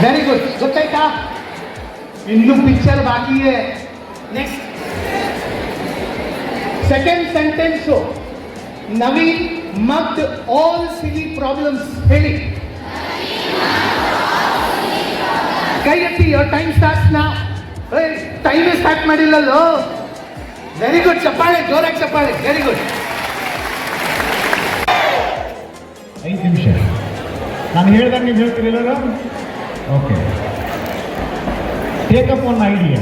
Very good. ಗೊತ್ತಾಯ್ತಾ? ಇನ್ನು picture ಬಾಕಿ ಇದೆ. Next second sentence, Naveen mugged all silly problems. ಹೇಳಿ. ಕೈ ಎತ್ತಿ. ಟೈಮ್ ಸ್ಟಾರ್ಟ್ ನಾ. ಟೈಮ್ ಸ್ಟಾರ್ಟ್ ಮಾಡಿಲ್ಲಲ್ಲೋ. Very good. ಚಪ್ಪಾಳೆ, ಜೋರಾಗಿ ಚಪ್ಪಾಳೆ. Very good. 5 ನಿಮಿಷ ನಾನು ಹೇಳ್ದಂಗೆ ನೀವು ಹೇಳ್ತೀರಿಲ್ಲ? Okay. Take up one idea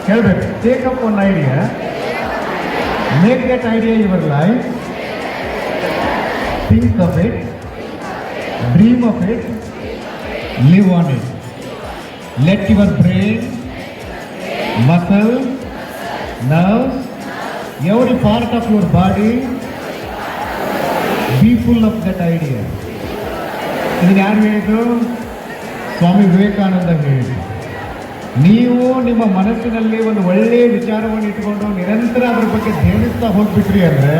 ಹೇಳ್ಬೇಕು. Take up one idea, make that idea your life, think of it, dream of it, live on it. Let your brain, muscle, nerves, every part of your body be full of that idea. ಇದನ್ನು ಯಾರು ಹೇಳಿದ್ರು? ಸ್ವಾಮಿ ವಿವೇಕಾನಂದ ಹೇಳಿದ್ರು. ನೀವು ನಿಮ್ಮ ಮನಸ್ಸಿನಲ್ಲಿ ಒಂದು ಒಳ್ಳೆಯ ವಿಚಾರವನ್ನು ಇಟ್ಕೊಂಡು ನಿರಂತರ ಅದ್ರ ಬಗ್ಗೆ ಧ್ಯಾನಿಸ್ತಾ ಹೋಗ್ಬಿಟ್ರಿ ಅಂದರೆ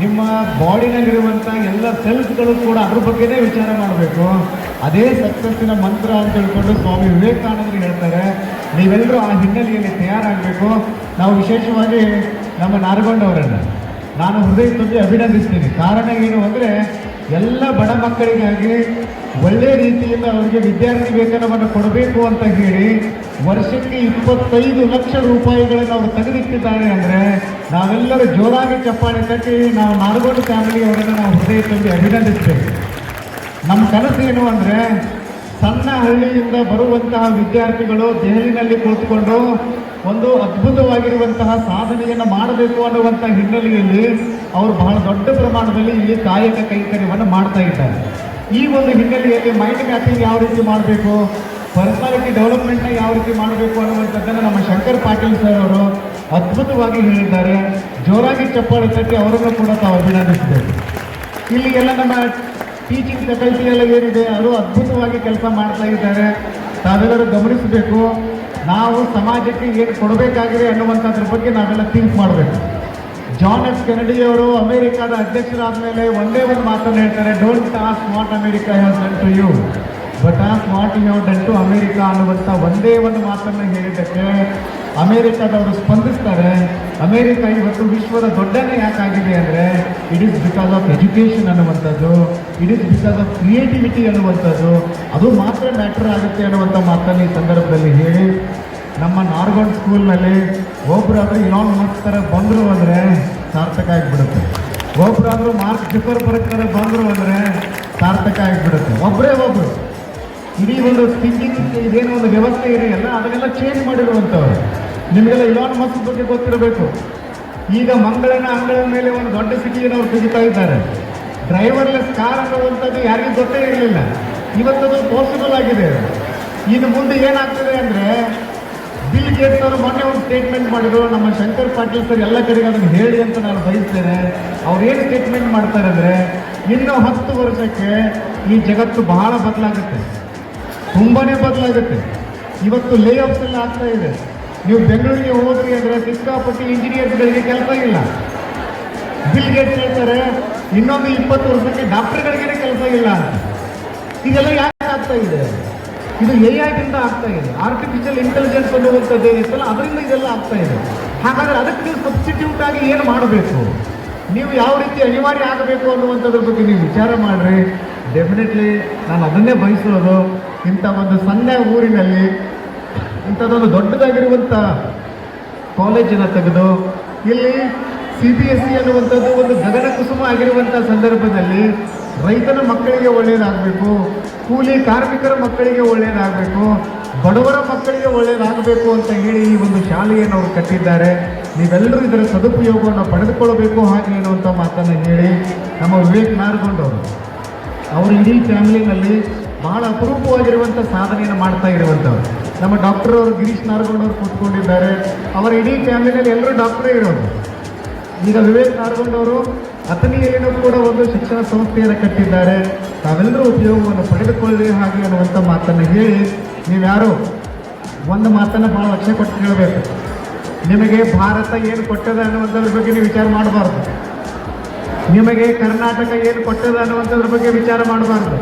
ನಿಮ್ಮ ಬಾಡಿನಲ್ಲಿರುವಂಥ ಎಲ್ಲ ಸೆಲ್ಸ್ಗಳು ಕೂಡ ಅದ್ರ ಬಗ್ಗೆನೇ ವಿಚಾರ ಮಾಡಬೇಕು. ಅದೇ ಸಕ್ಸಸ್ಸಿನ ಮಂತ್ರ ಅಂತ ಹೇಳ್ಕೊಂಡು ಸ್ವಾಮಿ ವಿವೇಕಾನಂದರು ಹೇಳ್ತಾರೆ. ನೀವೆಲ್ಲರೂ ಆ ಹಿನ್ನೆಲೆಯಲ್ಲಿ ತಯಾರಾಗಬೇಕು. ನಾವು ವಿಶೇಷವಾಗಿ ನಮ್ಮ ನಾರಗೊಂಡವರನ್ನು ನಾನು ಹೃದಯ ತುಂಬಿ ಅಭಿನಂದಿಸ್ತೀನಿ. ಕಾರಣ ಏನು ಅಂದರೆ ಎಲ್ಲ ಬಡ ಮಕ್ಕಳಿಗಾಗಿ ಒಳ್ಳೆಯ ರೀತಿಯಿಂದ ಅವರಿಗೆ ವಿದ್ಯಾರ್ಥಿ ವೇತನವನ್ನು ಕೊಡಬೇಕು ಅಂತ ಹೇಳಿ ವರ್ಷಕ್ಕೆ 25 ಲಕ್ಷ ರೂಪಾಯಿಗಳನ್ನು ಅವರು ತೆಗೆದಿಟ್ಟಿದ್ದಾರೆ. ಅಂದರೆ ನಾವೆಲ್ಲರೂ ಜೋರಾಗಿ ಚಪ್ಪಾಳೆ ತಟ್ಟಿ ನಾವು ನಾರಗೋಡು ಫ್ಯಾಮಿಲಿಯವರನ್ನು ನಾವು ಹೃದಯ ತುಂಬಿ ಅಭಿನಂದಿಸಬೇಕು. ನಮ್ಮ ಕನಸು ಏನು ಅಂದರೆ ಸಣ್ಣ ಹಳ್ಳಿಯಿಂದ ಬರುವಂತಹ ವಿದ್ಯಾರ್ಥಿಗಳು ದೆಹಲಿನಲ್ಲಿ ಕುಳಿತುಕೊಂಡು ಒಂದು ಅದ್ಭುತವಾಗಿರುವಂತಹ ಸಾಧನೆಯನ್ನು ಮಾಡಬೇಕು ಅನ್ನುವಂಥ ಹಿನ್ನೆಲೆಯಲ್ಲಿ ಅವರು ಬಹಳ ದೊಡ್ಡ ಪ್ರಮಾಣದಲ್ಲಿ ಇಲ್ಲಿ ಕಾಯಕ ಕೈಂಕರ್ಯವನ್ನು ಮಾಡ್ತಾ ಇದ್ದಾರೆ. ಈ ಒಂದು ಹಿನ್ನೆಲೆಯಲ್ಲಿ ಮೈಂಡ್ ಮ್ಯಾಪಿಂಗ್ ಯಾವ ರೀತಿ ಮಾಡಬೇಕು, ಪರ್ಸನಾಲಿಟಿ ಡೆವಲಪ್ಮೆಂಟ್ನ ಯಾವ ರೀತಿ ಮಾಡಬೇಕು ಅನ್ನುವಂಥದ್ದನ್ನು ನಮ್ಮ ಶಂಕರ್ ಪಾಟೀಲ್ ಸರ್ ಅವರು ಅದ್ಭುತವಾಗಿ ಹೇಳಿದ್ದಾರೆ. ಜೋರಾಗಿ ಚಪ್ಪಾಳೆ ತಟ್ಟಿ ಅವರನ್ನು ಕೂಡ ತಾವು ಅಭಿನಂದಿಸಬೇಕು. ಇಲ್ಲಿ ಎಲ್ಲ ನಮ್ಮ ಟೀಚಿಂಗ್ ಫ್ಯಾಕಲ್ಟಿ ಎಲ್ಲ ಏನಿದೆ ಅವರು ಅದ್ಭುತವಾಗಿ ಕೆಲಸ ಮಾಡ್ತಾ ಇದ್ದಾರೆ. ತಾವೆಲ್ಲರೂ ಗಮನಿಸಬೇಕು. ನಾವು ಸಮಾಜಕ್ಕೆ ಏನು ಕೊಡಬೇಕಾಗಿದೆ ಅನ್ನುವಂಥದ್ರ ಬಗ್ಗೆ ನಾವೆಲ್ಲ ಥಿಂಕ್ ಮಾಡಬೇಕು. ಜಾನ್ ಎಫ್ ಕೆನಡಿ ಅವರು ಅಮೆರಿಕಾದ ಅಧ್ಯಕ್ಷರಾದ ಮೇಲೆ ಒಂದೇ ಒಂದು ಮಾತನ್ನು ಹೇಳ್ತಾರೆ, don't ask what America has done to you but ask what you have done to America ಅನ್ನುವಂಥ ಒಂದೇ ಒಂದು ಮಾತನ್ನು ಹೇಳಿದ್ದಕ್ಕೆ ಅಮೆರಿಕಾದವರು ಸ್ಪಂದಿಸ್ತಾರೆ. ಅಮೆರಿಕ ಇವತ್ತು ವಿಶ್ವದ ದೊಡ್ಡನೇ ಯಾಕಾಗಿದೆ ಅಂದರೆ it is because of education ಅನ್ನುವಂಥದ್ದು, it is because of creativity ಅನ್ನುವಂಥದ್ದು, ಅದು ಮಾತ್ರ ಮ್ಯಾಟರ್ ಆಗುತ್ತೆ ಅನ್ನುವಂಥ ಮಾತನ್ನು ಈ ಸಂದರ್ಭದಲ್ಲಿ ಹೇಳಿ, ನಮ್ಮ ನಾರ್ಗೋಡ್ ಸ್ಕೂಲ್ನಲ್ಲಿ ಒಬ್ಬರಾದರೂ ಇಲಾನ್ ಮಸ್ಕ್ ಥರ ಬಂದರು ಅಂದರೆ ಸಾರ್ಥಕ ಆಗಿಬಿಡುತ್ತೆ. ಒಬ್ಬರಾದರೂ ಮಾರ್ಕ್ ಜುಕರ್ಬರ್ಗ್ ಥರ ಬಂದರು ಅಂದರೆ ಸಾರ್ಥಕ ಆಗಿಬಿಡುತ್ತೆ. ಒಬ್ಬರೇ ಒಬ್ಬರು ಇಡೀ ಒಂದು ಥಿಂಕಿಂಗ್ ಇದೇನೋ ಒಂದು ವ್ಯವಸ್ಥೆ ಇದೆಯಲ್ಲ ಅದನ್ನೆಲ್ಲ ಚೇಂಜ್ ಮಾಡಿರುವಂಥವ್ರು. ನಿಮಗೆಲ್ಲ ಇಲಾನ್ ಮಸ್ಕ್ ಬಗ್ಗೆ ಗೊತ್ತಿರಬೇಕು. ಈಗ ಮಂಗಳನ ಅಂಗಳ ಮೇಲೆ ಒಂದು ದೊಡ್ಡ ಸಿಟಿಯನ್ನು ಅವ್ರು ತೆಗಿತಾ ಇದ್ದಾರೆ. ಡ್ರೈವರ್ಲೆಸ್ ಕಾರ್ ಅನ್ನುವಂಥದ್ದು ಯಾರಿಗೂ ಗೊತ್ತೇ ಇರಲಿಲ್ಲ. ಇವತ್ತದು ಪಾಸಿಬಲ್ ಆಗಿದೆ. ಇನ್ನು ಮುಂದೆ ಏನಾಗ್ತದೆ ಅಂದರೆ ಬಿಲ್ ಗೇಟ್ಸ್ ಅವರು ಮೊನ್ನೆ ಒಂದು ಸ್ಟೇಟ್ಮೆಂಟ್ ಮಾಡಿದ್ರು. ನಮ್ಮ ಶಂಕರ್ ಪಾಟೀಲ್ ಸರ್ ಎಲ್ಲ ಕಡೆಗೆ ಅದನ್ನು ಹೇಳಿ ಅಂತ ನಾನು ಬಯಸ್ತೇನೆ. ಅವ್ರು ಏನು ಸ್ಟೇಟ್ಮೆಂಟ್ ಮಾಡ್ತಾರೆ ಅಂದರೆ ಇನ್ನು 10 ವರ್ಷಕ್ಕೆ ಈ ಜಗತ್ತು ಬಹಳ ಬದಲಾಗುತ್ತೆ, ತುಂಬಾ ಬದಲಾಗುತ್ತೆ. ಇವತ್ತು ಲೇ ಆಫ್ಸ್ ಎಲ್ಲ ಆಗ್ತಾ ಇದೆ. ನೀವು ಬೆಂಗಳೂರಿಗೆ ಹೋದ್ರಿ ಅಂದರೆ ಸಿಕ್ಕಾಪಟ್ಟಿ ಇಂಜಿನಿಯರ್ಸ್ಗಳಿಗೆ ಕೆಲಸ ಇಲ್ಲ. ಬಿಲ್ ಗೇಟ್ಸ್ ಹೇಳ್ತಾರೆ ಇನ್ನೊಂದು 20 ವರ್ಷಕ್ಕೆ ಡಾಕ್ಟರ್ಗಳಿಗೇ ಕೆಲಸ ಇಲ್ಲ ಅಂತ. ಇದೆಲ್ಲ ಯಾಕೆ ಆಗ್ತಾ ಇದೆ? ಇದು AI ಆಗ್ತಾ ಇದೆ. ಆರ್ಟಿಫಿಷಿಯಲ್ ಇಂಟೆಲಿಜೆನ್ಸ್ ಅನ್ನುವಂಥದ್ದು ಏನಿತ್ತಲ್ಲ ಅದರಿಂದ ಇದೆಲ್ಲ ಆಗ್ತಾ ಇದೆ. ಹಾಗಾದರೆ ಅದಕ್ಕೆ ನೀವು ಸಬ್ಸ್ಟಿಟ್ಯೂಟ್ ಆಗಿ ಏನು ಮಾಡಬೇಕು, ನೀವು ಯಾವ ರೀತಿ ಅನಿವಾರ್ಯ ಆಗಬೇಕು ಅನ್ನುವಂಥದ್ರ ಬಗ್ಗೆ ನೀವು ವಿಚಾರ ಮಾಡಿರಿ. ಡೆಫಿನೆಟ್ಲಿ ನಾನು ಅದನ್ನೇ ಬಯಸೋದು. ಇಂಥ ಒಂದು ಸಣ್ಣ ಊರಿನಲ್ಲಿ ಇಂಥದ್ದೊಂದು ದೊಡ್ಡದಾಗಿರುವಂಥ ಕಾಲೇಜನ್ನು ತೆಗೆದು ಇಲ್ಲಿ CBSE ಅನ್ನುವಂಥದ್ದು ಒಂದು ಗಗನ ಕುಸುಮ ಆಗಿರುವಂಥ ಸಂದರ್ಭದಲ್ಲಿ ರೈತನ ಮಕ್ಕಳಿಗೆ ಒಳ್ಳೆಯದಾಗಬೇಕು, ಕೂಲಿ ಕಾರ್ಮಿಕರ ಮಕ್ಕಳಿಗೆ ಒಳ್ಳೆಯದಾಗಬೇಕು, ಬಡವರ ಮಕ್ಕಳಿಗೆ ಒಳ್ಳೆಯದಾಗಬೇಕು ಅಂತ ಹೇಳಿ ಈ ಒಂದು ಶಾಲೆಯನ್ನು ಅವರು ಕಟ್ಟಿದ್ದಾರೆ. ನೀವೆಲ್ಲರೂ ಇದರ ಸದುಪಯೋಗವನ್ನು ಪಡೆದುಕೊಳ್ಳಬೇಕು ಹಾಗೆ ಅನ್ನುವಂಥ ಮಾತನ್ನು ಹೇಳಿ ನಮ್ಮ ವಿವೇಕ್ ನಾರಗೊಂಡವರು ಅವರು ಇಡೀ ಫ್ಯಾಮಿಲಿನಲ್ಲಿ ಬಹಳ ಅಪರೂಪವಾಗಿರುವಂಥ ಸಾಧನೆಯನ್ನು ಮಾಡ್ತಾ ಇರುವಂಥವ್ರು. ನಮ್ಮ ಡಾಕ್ಟರ್ ಅವರು ಗಿರೀಶ್ ನಾರಗೊಂಡ್ ಅವರು ಕೂತ್ಕೊಂಡಿದ್ದಾರೆ. ಅವರ ಇಡೀ ಫ್ಯಾಮಿಲಿಯಲ್ಲಿ ಎಲ್ಲರೂ ಡಾಕ್ಟರೇ ಇರೋದು. ಈಗ ವಿವೇಕ್ ನಾರಗೊಂಡ್ ಅವರು ಅಥಣಿಯಲ್ಲಿನೂ ಕೂಡ ಒಂದು ಶಿಕ್ಷಣ ಸಂಸ್ಥೆಯನ್ನು ಕಟ್ಟಿದ್ದಾರೆ. ತಾವೆಲ್ಲರೂ ಉಪಯೋಗವನ್ನು ಪಡೆದುಕೊಳ್ಳಿ ಹಾಗೆ ಅನ್ನುವಂಥ ಮಾತನ್ನು ಹೇಳಿ, ನೀವ್ಯಾರು ಒಂದು ಮಾತನ್ನು ಭಾಳ ಲಕ್ಷ್ಯ ಕೊಟ್ಟು ಕೇಳಬೇಕು. ನಿಮಗೆ ಭಾರತ ಏನು ಕೊಟ್ಟದ ಅನ್ನುವಂಥದ್ರ ಬಗ್ಗೆ ನೀವು ವಿಚಾರ ಮಾಡಬಾರ್ದು. ನಿಮಗೆ ಕರ್ನಾಟಕ ಏನು ಕೊಟ್ಟದ ಅನ್ನುವಂಥದ್ರ ಬಗ್ಗೆ ವಿಚಾರ ಮಾಡಬಾರ್ದು.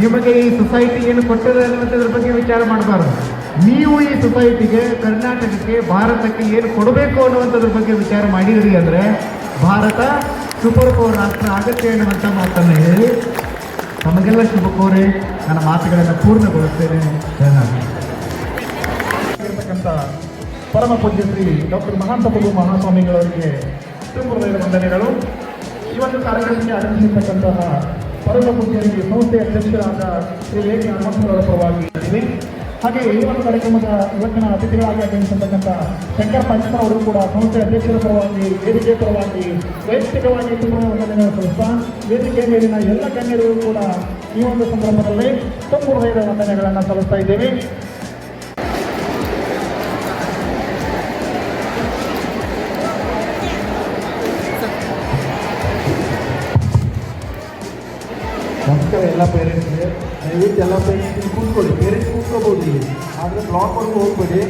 ನಿಮಗೆ ಈ ಸೊಸೈಟಿ ಏನು ಕೊಟ್ಟದ ಅನ್ನುವಂಥದ್ರ ಬಗ್ಗೆ ವಿಚಾರ ಮಾಡಬಾರ್ದು. ನೀವು ಈ ಸೊಸೈಟಿಗೆ, ಕರ್ನಾಟಕಕ್ಕೆ, ಭಾರತಕ್ಕೆ ಏನು ಕೊಡಬೇಕು ಅನ್ನುವಂಥದ್ರ ಬಗ್ಗೆ ವಿಚಾರ ಮಾಡಿದ್ರಿ ಅಂದರೆ ಭಾರತ ಸೂಪರ್ ಪವರ್ ರಾಷ್ಟ್ರ ಆಗುತ್ತೆ ಅನ್ನುವಂಥ ಮಾತನ್ನು ಹೇಳಿ ತಮಗೆಲ್ಲ ಶುಭ ಕೋರಿ ನನ್ನ ಮಾತುಗಳನ್ನು ಪೂರ್ಣಗೊಳಿಸ್ತೇನೆ. ಇರತಕ್ಕಂಥ ಪರಮ ಪೂಜ್ಯ ಶ್ರೀ ಡಾಕ್ಟರ್ ಮಹಾಂತ ಪ್ರಭು ಮಹಾಸ್ವಾಮಿಗಳವರಿಗೆ ಹೃದಯದ ವಂದನೆಗಳು. ಈ ಒಂದು ಕಾರ್ಯಕ್ರಮಕ್ಕೆ ಆಗಮಿಸಿರ್ತಕ್ಕಂತಹ ಪರಮ ಪೂಜ್ಯರಿಗೆ ಸಂಸ್ಥೆಯ ಅಧ್ಯಕ್ಷರಾದ ಶ್ರೀ ವೇಗಿ ಹನುಮಂತರವರ ಪರವಾಗಿ ಇದ್ದೀವಿ. ಹಾಗೆ ಈ ಒಂದು ಕಾರ್ಯಕ್ರಮದ ಇವತ್ತಿನ ಅತಿಥಿಗಳಾಗಿ ಆಗಮಿಸಿರ್ತಕ್ಕಂಥ ಶಂಕರ್ ಪಂಚರ್ ಅವರು ಕೂಡ ಸಂಸ್ಥೆಯ ಅಧ್ಯಕ್ಷರ ಪರವಾಗಿ, ವೇದಿಕೆ ಪರವಾಗಿ, ವೈಯಕ್ತಿಕವಾಗಿ ತುಂಬ ವಂದನೆಗಳು ಸಲ್ಲಿಸ್ತಾ, ವೇದಿಕೆಯ ಮೇಲಿನ ಎಲ್ಲ ಗಣ್ಯರಿಗೂ ಕೂಡ ಈ ಒಂದು ಸಂದರ್ಭದಲ್ಲಿ ತುಂಬ ಹೃದಯದ ವಂದನೆಗಳನ್ನು ಸಲ್ಲಿಸ್ತಾ ಇದ್ದೇವೆ. ನಮಸ್ಕಾರ ಎಲ್ಲ ಪೇರೆಂಟ್ಸ್ಗೆ. ದಯವಿಟ್ಟು ಎಲ್ಲ ಪೇರೆಂಟ್ಸ್ ಕೂತ್ಕೊಳ್ಳಿ. ಪೇರೆಂಟ್ಸ್ ಕೂತ್ಕೋಬೋದು ಇಲ್ಲಿ, ಆದರೆ ಬ್ಲಾಕ್ ವರ್ಗು ಹೋಗ್ಬೇಡಿ.